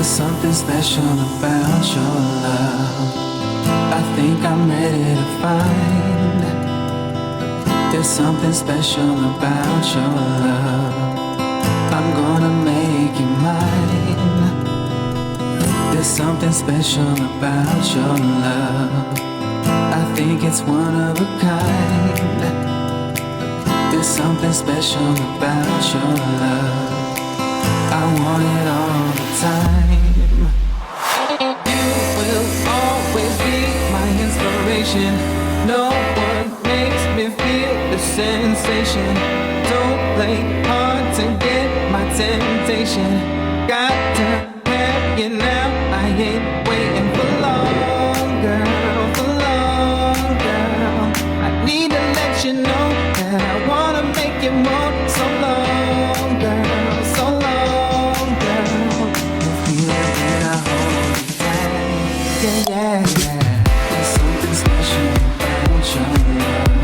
There's something special about your love. I think I'm ready to find. There's something special about your love. I'm gonna make you mine. There's something special about your love. I think it's one of a kind. There's something special about your love. I want it all the time. You will always be my inspiration. No one makes me feel the sensation. Don't play hard to get my temptation. Got to have you now. I ain't waiting for long, girl, for long, girl. I need to let you know that I wanna make you more. So long, girl, so long, girl. You feel it when I hold you tight. Yeah, yeah, yeah. There's something special about your love.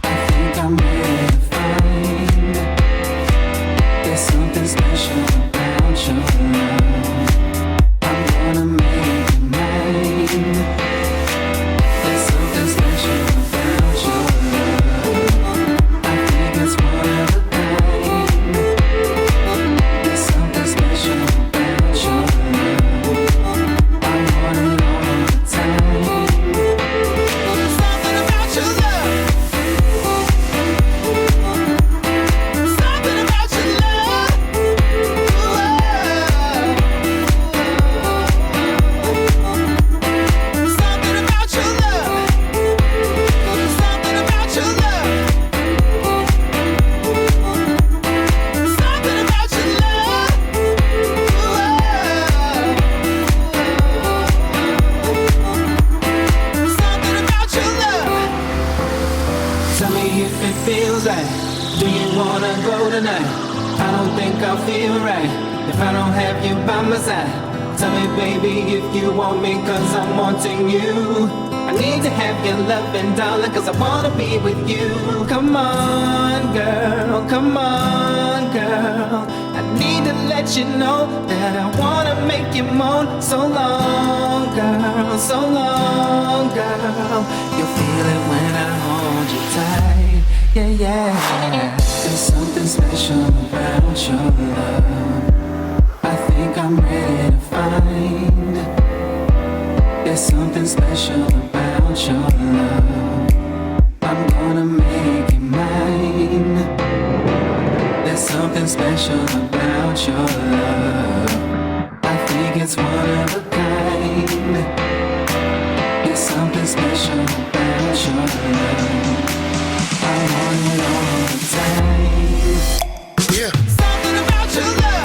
I think I'm ready to find. There's something special about your love. I'm gonna make you mine. There's something special about your love. I think it's one of a kind. There's something special about your love. I want it all the time. Something about your love. Something about your love. Something about your love. Something about your love. Something about your love. Something about your love. Tell me if it feels right. Do you wanna go tonight? I don't think I'll feel right if I don't have you by my side. Tell me, baby, if you want me, cause I'm wanting you. I need to have your loving, darling, cause I wanna be with you. Come on, girl, come on, girl. I need to let you know that I wanna make you moan. So long, girl, so long, girl. You'll feel it when I hold you tight. Yeah, yeah. There's something special about your love. I think I'm ready to find. There's something special about your love. I'm gonna make you mine. There's something special about your love. I think it's one of a kind. There's something special about your love. I want it all the time. Yeah. Something about your love.